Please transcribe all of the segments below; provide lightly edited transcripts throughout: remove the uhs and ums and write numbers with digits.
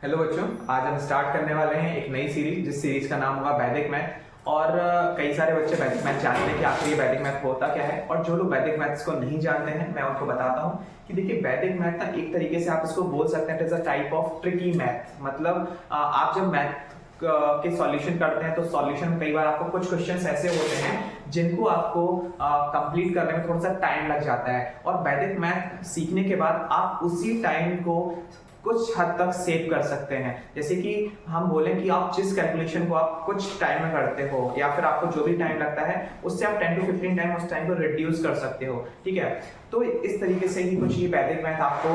Hello बच्चों, आज हम स्टार्ट करने वाले हैं एक नई सीरीज जिस सीरीज का नाम होगा वैदिक मैथ। और कई सारे बच्चे वैदिक मैथ जानते हैं कि आखिर ये वैदिक मैथ होता क्या है, और जो लोग वैदिक मैथ्स को नहीं जानते हैं मैं उनको बताता हूँ कि देखिए वैदिक मैथ ना एक तरीके से आप इसको बोल सकते हैं it is a type of tricky math. मतलब आप जब मैथ के सॉल्यूशन करते हैं तो सॉल्यूशन में कई बार आपको कुछ क्वेश्चंस ऐसे होते हैं जिनको आपको कंप्लीट करने में थोड़ा सा टाइम लग जाता है, और वैदिक मैथ सीखने के बाद आप उसी टाइम को कुछ हद तक सेव कर सकते हैं। जैसे कि हम बोलें कि आप जिस कैलकुलेशन को आप कुछ टाइम में करते हो या फिर आपको जो भी टाइम लगता है उससे आप 10 to 15 टाइम उस टाइम को रिड्यूस कर सकते हो। ठीक है, तो इस तरीके से ही कुछ ये वैदिक मैथ आपको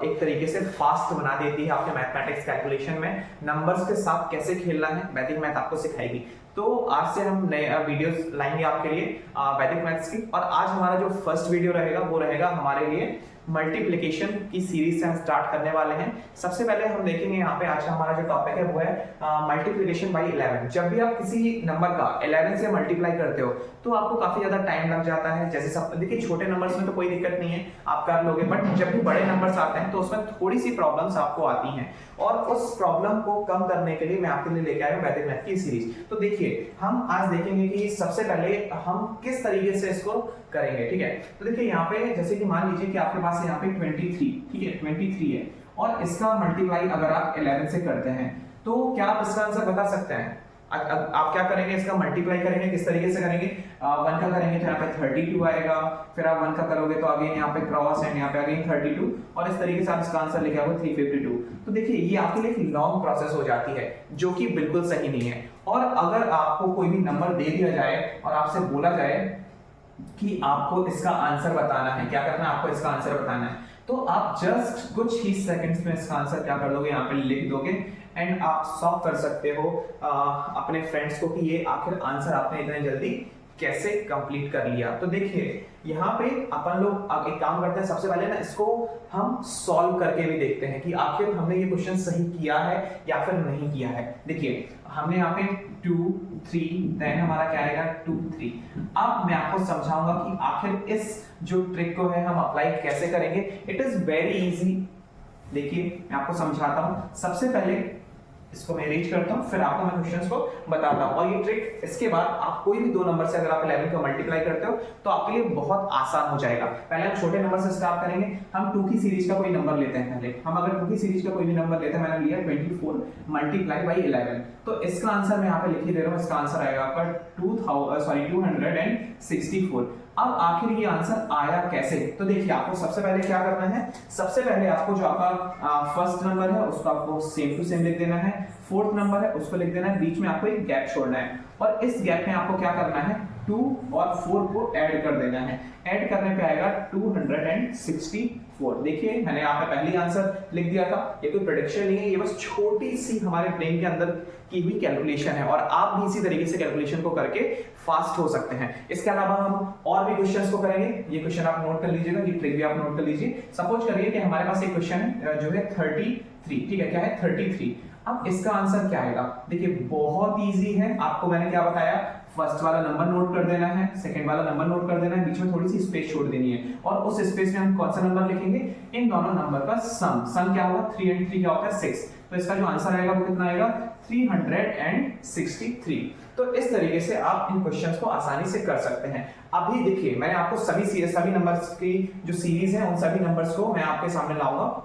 एक तरीके से फास्ट बना देती है। आपके मैथमेटिक्स कैलकुलेशन में नंबर्स के साथ कैसे खेलना है वैदिक मैथ आपको सिखाएगी। तो आज से हम नए वीडियोस लाएंगे आपके लिए वैदिक मैथ्स की, और आज हमारा जो फर्स्ट वीडियो रहेगा वो रहेगा हमारे लिए मल्टीप्लिकेशन की सीरीज से हम स्टार्ट करने वाले हैं। सबसे पहले हम देखेंगे यहाँ पे आज का हमारा जो टॉपिक है वो है मल्टीप्लिकेशन बाय 11। जब भी आप किसी नंबर का 11 से मल्टीप्लाई करते हो तो आपको काफी ज्यादा टाइम लग जाता है। जैसे सब देखिए छोटे नंबर्स में तो कोई दिक्कत नहीं है, आप कर लोगे, बट जब भी बड़े नंबर्स आते हैं तो उसमें थोड़ी सी प्रॉब्लम्स आपको आती हैं, और उस प्रॉब्लम को कम करने के लिए मैं आपके लिए लेके आया हूं वैदिक मैथ की सीरीज। तो देखिए हम आज देखेंगे कि सबसे पहले हम किस तरीके से इसको करेंगे। ठीक है, तो देखिए यहाँ पे जैसे कि मान लीजिए कि आपके पास यहाँ पे 23, ठीक है 23 है, और इसका मल्टीप्लाई अगर आप 11 से करते हैं तो क्या आप इसका आंसर बता सकते हैं? आप क्या करेंगे, इसका मल्टीप्लाई करेंगे, किस तरीके से करेंगे? 1 का करेंगे तो यहाँ पे 32 आएगा, फिर आप 1 का करोगे तो अगेन यहाँ पे क्रॉस एंड यहाँ पे अगेन 32, और इस तरीके से आप इसका आंसर लेके आओगे 352। तो देखिए ये आपके लिए एक लॉन्ग प्रोसेस हो जाती है जो कि बिल्कुल सही नहीं है। और अगर आपको कोई भी नंबर दे दिया जाए और आपसे बोला जाए कि आपको इसका आंसर बताना है, क्या करना है आपको इसका आंसर बताना है, तो आप जस्ट कुछ ही सेकंड्स में इसका आंसर क्या कर दोगे, यहाँ पे लिख दोगे एंड आप सॉल्व कर सकते हो अपने फ्रेंड्स को कि ये आखिर आंसर आपने इतने जल्दी कैसे कंप्लीट कर लिया। तो देखिए यहाँ पे अपन लोग अब एक काम करते हैं, सबसे पहले ना इसको हम सॉल्व करके भी देखते हैं कि आखिर हमने ये क्वेश्चन सही किया है या फिर नहीं किया है। देखिए हमने यहाँ पे 2 3 देन हमारा क्या आएगा 2 3। अब मैं आपको समझाऊंगा कि आखिर इस जो ट्रिक को है हम अप्लाई कैसे करेंगे। It is very easy. देखिए मैं आपको समझाता हूं। सबसे पहले इसको मैं अरेंज करता हूं, फिर आपको मैं क्वेश्चंस को बताता हूं, और ये ट्रिक इसके बाद आप कोई भी दो नंबर से अगर आप 11 को मल्टीप्लाई करते हो तो आपके लिए बहुत आसान हो जाएगा। पहले हम छोटे नंबर से स्टार्ट करेंगे। हम 2 की सीरीज का कोई नंबर लेते हैं। पहले हम अगर 2 की सीरीज का कोई भी नंबर लेते हैं, मैंने लिया 24 मल्टीप्लाई बाई 11, तो इसका आंसर मैं यहाँ पे लिख ही दे रहा हूँ। इसका आंसर आएगा आपका 264। अब आखिर ये आंसर आया कैसे? तो देखिए आपको सबसे पहले क्या करना है, सबसे पहले आपको जो आपका फर्स्ट नंबर है उसको आपको सेम टू सेम लिख देना है, फोर्थ नंबर है उसको लिख देना है, बीच में आपको एक गैप छोड़ना है, और इस गैप में आपको क्या करना है 2 और 4 को ऐड कर देना है। ऐड करने पे आएगा 264। देखिए मैंने यहाँ पे पहली आंसर लिख दिया था। ये कोई प्रेडिक्शन नहीं है, ये बस छोटी सी हमारे ब्रेन के अंदर की हुई कैलकुलेशन है, और आप भी इसी तरीके से कैलकुलेशन को करके फास्ट हो सकते हैं। इसके अलावा हम और भी क्वेश्चंस को करेंगे। ये क्वेश्चन आप नोट कर लीजिएगा, ये ट्रिक भी आप नोट कर लीजिए। सपोज करिए कि हमारे पास एक क्वेश्चन है जो है 33। ठीक है, क्या है 33। अब इसका आंसर क्या आएगा? देखिए बहुत इजी है। आपको मैंने क्या बताया, फर्स्ट वाला नंबर नोट कर देना है, सेकंड वाला नंबर नोट कर देना है, बीच में थोड़ी सी स्पेस छोड़ देनी है, और उस स्पेस में हम कौन सा नंबर लिखेंगे, इन दोनों नंबर का सम। सम क्या होगा, 3 and 3 क्या होता है 6। तो इसका जो आंसर आएगा वो कितना आएगा 363। तो इस तरीके से आप इन क्वेश्चंस को आसानी से कर सकते हैं। अभी देखिए मैंने आपको सभी नंबर्स की जो सीरीज है उन सभी नंबर्स को मैं आपके सामने लाऊंगा।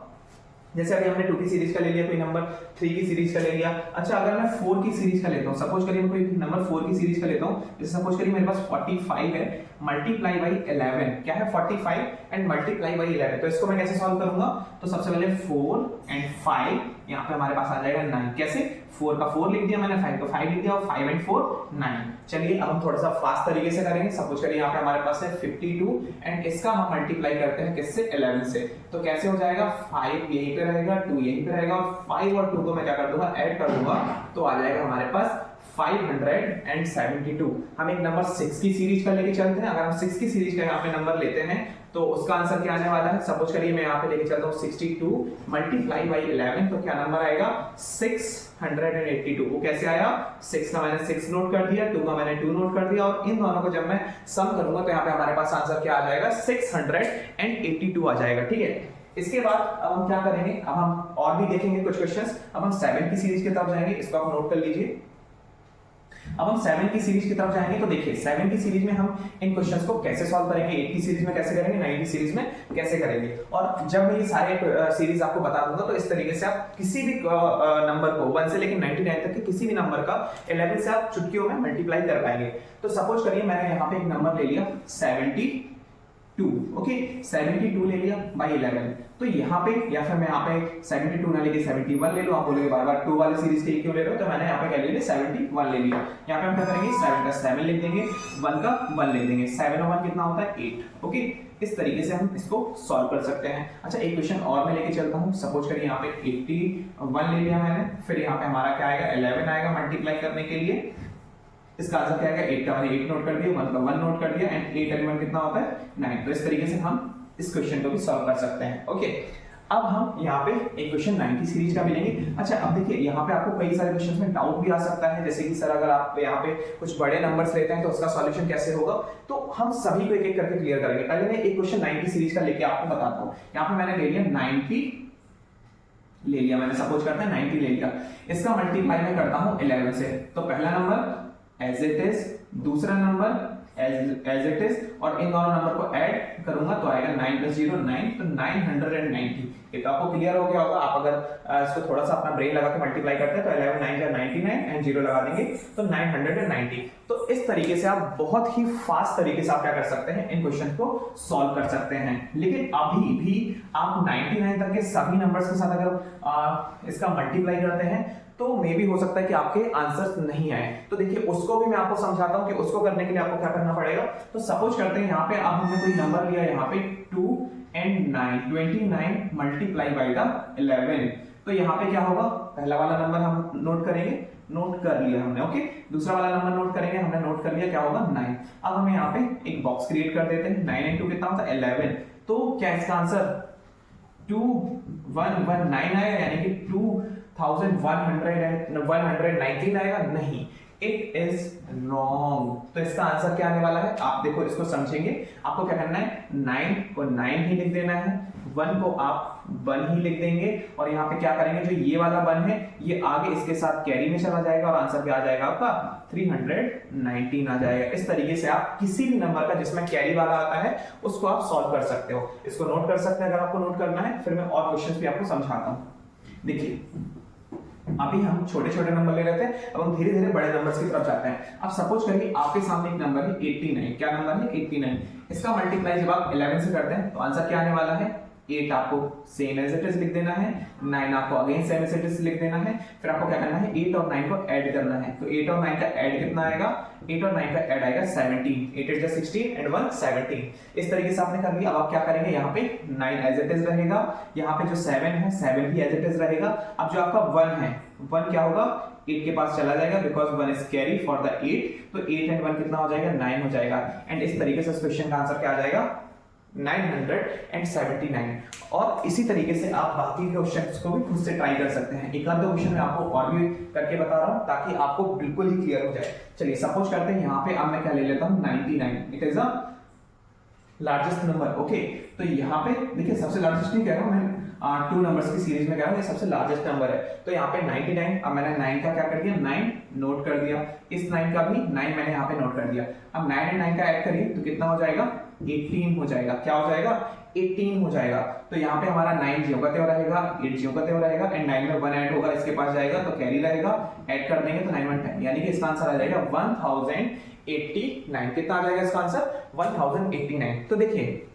जैसे अभी हमने 2 की सीरीज का ले लिया, कोई नंबर 3 की सीरीज का ले लिया। अच्छा अगर मैं 4 की सीरीज का लेता हूं, सपोज करिए मैं कोई नंबर 4 की सीरीज का लेता हूं, जैसे सपोज करिए मेरे पास 45 है मल्टीप्लाई बाई 11। क्या है 45 एंड मल्टीप्लाई बाई 11। तो इसको मैं कैसे सॉल्व करूंगा, तो सबसे पहले 4 and 5 यहाँ पे हमारे पास आ जाएगा 9। कैसे, 4 का 4 लिख दिया मैंने, 5 का 5 लिख दिया, और 5 and 4 9। चलिए अब हम थोड़ा सा फास्ट तरीके से करेंगे। सपोज करिए यहाँ पे हमारे पास है 52 एंड इसका हम मल्टीप्लाई करते हैं किससे, 11 से। तो कैसे हो जाएगा, 5 यहीं पे रहेगा, 2 यहीं पे रहेगा, और 5 और 2 को मैं क्या कर दूंगा, ऐड कर दूंगा, तो आ जाएगा हमारे पास 572। हम एक नंबर 6 की सीरीज का लेके चलते हैं। अगर हम 6 की सीरीज का यहाँ पे नंबर लेते हैं तो उसका आंसर क्या आने वाला है, सपोज करिए मैं यहाँ पे लेके चलता हूँ 62 मल्टीप्लाई बाई 11, तो क्या नंबर आएगा 682। वो कैसे आया, 6 का मैंने 6 नोट कर दिया, 2 का मैंने 2 नोट कर दिया, और इन दोनों को जब मैं सम करूंगा तो यहाँ पे हमारे पास आंसर क्या आ जाएगा 682 आ जाएगा। ठीक है, इसके बाद अब हम क्या करेंगे, अब हम और भी देखेंगे कुछ क्वेश्चंस। अब हम 7 की सीरीज की तरफ जाएंगे, इसको आप नोट कर लीजिए। अब हम 7 की सीरीज की तरफ जाएंगे तो देखिए 7 की सीरीज में हम इन क्वेश्चंस को कैसे सॉल्व करेंगे, 8 की सीरीज में कैसे करेंगे, 9 की सीरीज में कैसे करेंगे। और जब मैं ये सारे सीरीज आपको बता दूंगा तो इस तरीके से आप किसी भी नंबर को 1 से लेकर 99 तक के किसी भी नंबर का 11 से आप चुटकियों में मल्टीप्लाई कर पाएंगे। तो सपोज करिए मैंने यहाँ पे एक नंबर ले लिया 72, ओके 72 ले लिया बाई 11। तो यहाँ पे या फिर मैं यहाँ पे 72 ना लेके 71 ले लो। आप बोलोगे बार बार 2 वाले सीरीज के क्यों ले रहे हो, तो मैंने यहाँ पे क्या ले लिया 71 ले लिया। यहाँ पे हम क्या करेंगे 7 का 7 लिख देंगे, 1 का 1 लिख देंगे, 7 और 1 कितना होता है 8, ओके। इस तरीके से हम इसको सॉल्व कर सकते हैं। अच्छा एक क्वेश्चन और मैं लेके चलता हूँ। सपोज करिए यहाँ पे 81 ले लिया मैंने, फिर यहाँ पे हमारा क्या आएगा 11 आएगा मल्टीप्लाई करने के लिए। इसका आंसर क्या आएगा 8 का मैंने 8 नोट कर दिया, 1 का 1 नोट कर दिया, एंड 8 and 1 कितना होता है 9। तो इस तरीके से हम इस क्वेश्चन को भी सॉल्व कर सकते हैं, ओके। अब हम यहाँ पे एक क्वेश्चन 9 की सीरीज का भी लेंगे। अच्छा अब देखिए यहाँ पे आपको कई सारे क्वेश्चंस में डाउट भी आ सकता है, जैसे कि सर अगर आप यहाँ पे कुछ बड़े नंबर्स लेते हैं तो उसका सॉल्यूशन कैसे होगा। तो हम सभी को एक एक करके क्लियर करेंगे। पहले मैं एक क्वेश्चन 9 की सीरीज का लेके आपको बताता हूँ। यहाँ पे मैंने ले लिया 90 ले लिया, मैंने सपोज करते हैं 90 ले लिया। इसका मल्टीप्लाई मैं करता हूँ 11 से। तो पहला नंबर एज इट इज, दूसरा नंबर एज इट इज, और इन दोनों नंबर को ऐड करूंगा तो आएगा 9 + 0 9, तो 990। ये तो आपको क्लियर हो गया होगा। आप अगर इसको थोड़ा सा अपना ब्रेन लगा के मल्टीप्लाई करते हैं तो 11 9 × 99 एंड 0 लगा देंगे तो 990। तो इस तरीके से आप बहुत ही फास्ट तरीके से आप क्या कर सकते हैं, इन क्वेश्चन को सॉल्व कर सकते हैं। लेकिन अभी भी आप 99 तक के सभी नंबर्स के साथ अगर इसका मल्टीप्लाई करते हैं तो मे भी हो सकता है कि आपके आंसर्स नहीं आए। तो देखिए उसको भी मैं आपको समझाता हूं कि उसको करने के लिए आपको क्या करना पड़ेगा। तो सपोज करते हैं यहाँ पे अब हमने कोई नंबर लिया, यहाँ पे 2 and 9 29 मल्टीप्लाई बाई द 11। तो यहाँ पे क्या होगा, पहला वाला नंबर हम नोट करेंगे, नोट कर लिया हमने, ओके। दूसरा वाला नंबर नोट करेंगे, हमने नोट कर लिया, क्या होगा 9। अब हम यहाँ पे एक बॉक्स क्रिएट कर देते हैं। 9 × 2 कितना होता है 11। तो क्या इसका आंसर 2119 आएगा, यानी कि 2119 आएगा? नहीं, इट इज रॉन्ग। तो इसका आंसर क्या आने वाला है, आप देखो इसको समझेंगे। आपको क्या करना है, 9 को 9 ही लिख देना है, 1 को आप 1 ही लिख देंगे, और यहाँ पे क्या करेंगे, जो ये वाला 1 है ये आगे इसके साथ कैरी में चला जाएगा और आंसर क्या आ जाएगा आपका 319 आ जाएगा। इस तरीके से आप किसी भी नंबर का जिसमें कैरी वाला आता है उसको आप सॉल्व कर सकते हो। इसको नोट कर सकते हैं अगर आपको नोट करना है, फिर मैं और क्वेश्चंस भी आपको समझाता हूं। देखिए अभी हम छोटे छोटे नंबर ले रहे थे, अब हम धीरे धीरे बड़े नंबर्स की तरफ जाते हैं। अब सपोज करिए आपके सामने एक नंबर है 89। क्या नंबर है 89। इसका मल्टीप्लाई जब आप 11 से करते हैं तो आंसर क्या आने वाला है 8। आपको सेम एज इट इज लिख देना है, 9 आपको again same as it is लिख देना है। फिर आपको क्या करना है 8 और 9 को ऐड करना है। तो 8 और 9 का ऐड कितना आएगा, 8 और 9 का ऐड आएगा 17। 8 8 16 एंड 1 17। इस तरीके से आपने कर लिया। अब आप क्या करेंगे, यहाँ पे 9 एज इट इज रहेगा, यहाँ पे जो 7 है 7 भी एज इट इज रहेगा। अब जो आपका 1 है 1 क्या होगा 8 के पास चला जाएगा, because 1 is carry for the 8। तो 8 एंड 1 कितना हो जाएगा 9 हो जाएगा। एंड इस तरीके से इस क्वेश्चन का आंसर क्या आ जाएगा 979। और इसी तरीके से आप बाकी क्वेश्चंस को भी खुद से ट्राई कर सकते हैं। एक आध दो क्वेश्चन मैं आपको और भी करके बता रहा हूं ताकि आपको बिल्कुल ही क्लियर हो जाए। चलिए सपोज करते हैं यहाँ पे अब मैं क्या ले लेता हूँ 99। It is a largest number, okay. तो यहाँ पे देखिए सबसे लार्जेस्ट नहीं कह रहा हूँ मैं, 2 नंबर्स की सीरीज में कह रहा हूँ, ये सबसे लार्जेस्ट नंबर है। तो यहाँ पे 99। अब मैंने 9 का क्या कर दिया 9 नोट कर दिया, इस 9 का भी 9 मैंने यहाँ पे नोट कर दिया। अब 9 और 9 का ऐड करिए तो कितना हो जाएगा 18 हो जाएगा। क्या हो जाएगा 18 हो जाएगा। तो यहाँ पे हमारा 9 ज्यों का त्यों रहेगा, 8 ज्यों का त्यों रहेगा, एंड 9 में 1 ऐड होगा, इसके पास जाएगा तो कैरी रहेगा, ऐड कर देंगे तो 9 1 10, यानी कि इसका आंसर आ जाएगा 1089। कितना आ जाएगा इसका आंसर 1089। तो देखिए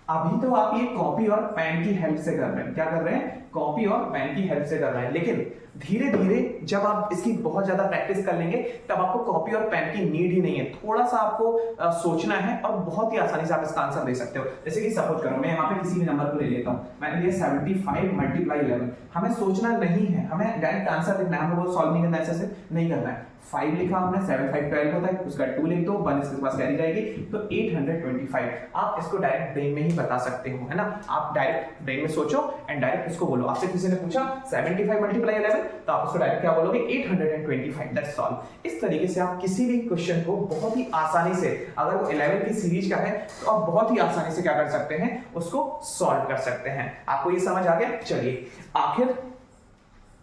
अभी तो आप ये कॉपी और पेन की हेल्प से कर रहे हैं। क्या कर रहे हैं, कॉपी और पेन की हेल्प से कर रहे हैं। लेकिन धीरे धीरे जब आप इसकी बहुत ज्यादा प्रैक्टिस कर लेंगे तब आपको कॉपी और पेन की नीड ही नहीं है। थोड़ा सा आपको सोचना है और बहुत ही आसानी से आप इसका आंसर दे सकते हो। जैसे कि सपोज करो मैं यहाँ पे किसी भी नंबर को ले लेता हूँ, मैंने लिया 75 मल्टीप्लाई 11। हमें सोचना नहीं है, हमें डायरेक्ट आंसर लिखना है, हमें वो सॉल्व नहीं करना है, ऐसे से नहीं करना है। 5 लिखा हमने, 7 5 12 होता है, उसका 2 लिख दो, 1 इसके पास कैरी जाएगी तो 825। आप इसको डायरेक्ट ब्रेन में ही बता सकते हो, है ना। आप डायरेक्ट ब्रेन में सोचो एंड डायरेक्ट इसको बोलो। आपसे किसी ने पूछा 75 मल्टीप्लाई 11, तो आप उसको डायरेक्ट क्या बोलोगे 825, दैट्स ऑल। इस तरीके से आप किसी भी क्वेश्चन को बहुत ही आसानी से, अगर वो 11 की सीरीज का है तो आप बहुत ही आसानी से क्या कर सकते हैं, उसको सॉल्व कर सकते हैं। आपको ये समझ आ गया? चलिए, आखिर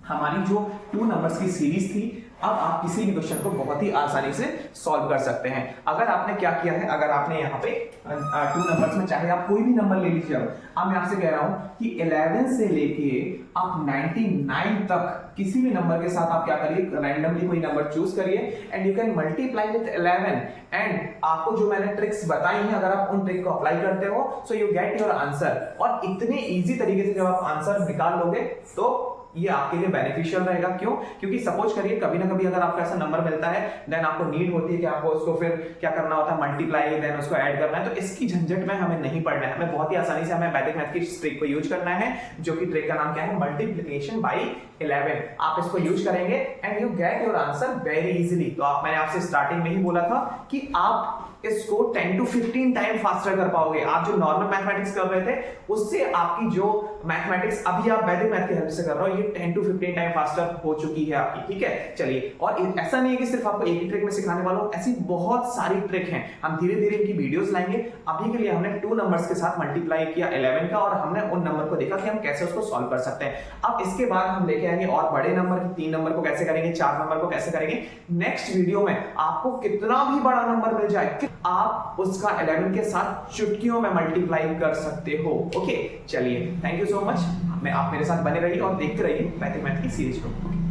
हमारी जो 2 नंबर्स की सीरीज थी, अब आप किसी भी क्वेश्चन को बहुत ही आसानी से सॉल्व कर सकते हैं। अगर आपने क्या किया है, अगर आपने यहाँ पे 2 नंबर्स में चाहे आप कोई भी नंबर ले लीजिए, अब मैं आपसे कह रहा हूं कि 11 से लेके आप 99 तक किसी भी नंबर के साथ आप क्या करिए, रैंडमली कोई नंबर चूज करिए and you can multiply with 11 and आपको जो मैंने ट्रिक्स बताई हैं, अगर आप उन ट्रिक को अप्लाई करते हो so you get your answer. और इतने इजी तरीके से जब आप आंसर निकाल लोगे तो ये आपके लिए बेनिफिशियल रहेगा। क्यों? क्योंकि सपोज करिए कभी ना कभी अगर आपको ऐसा नंबर मिलता है, देन आपको नीड होती है कि आपको उसको फिर क्या करना होता है, मल्टीप्लाई, देन उसको ऐड करना है, तो इसकी झंझट में हमें नहीं पड़ना है। हमें बहुत ही आसानी से हमें वैदिक मैथ की ट्रिक को यूज करना है, जो कि ट्रिक का नाम क्या है, मल्टीप्लिकेशन बाय 11। आप इसको यूज करेंगे and you get your answer very easily. तो मैंने आपसे स्टार्टिंग में ही बोला था कि आप इसको 10 to 15 टाइम फास्टर कर पाओगे। आप जो नॉर्मल मैथमेटिक्स कर रहे थे उससे आपकी जो मैथमेटिक्स अभी आप वैदिक मैथ की हेल्प से कर रहे हो, ये 10 to 15 टाइम फास्टर हो चुकी है आपकी। ठीक है, चलिए, और ऐसा नहीं है कि सिर्फ आपको एक ही ट्रिक में सिखाने वाला हूं, ऐसी बहुत सारी ट्रिक हैं। हम धीरे धीरे इनकी वीडियोस लाएंगे। अभी के लिए हमने 2 नंबर्स के साथ मल्टीप्लाई किया 11 का, और हमने उन नंबर को देखा कि हम कैसे उसको सॉल्व कर सकते हैं। अब इसके बाद हम लेके आएंगे और बड़े नंबर, 3 नंबर को कैसे करेंगे, 4 नंबर को कैसे करेंगे। नेक्स्ट वीडियो में आपको कितना भी बड़ा नंबर मिल जाए, आप उसका 11 के साथ चुटकियों में मल्टीप्लाई कर सकते हो। ओके, चलिए, थैंक यू सो मच। आप मेरे साथ बने रहिए और देखते रहिए वैदिक मैथ की सीरीज को।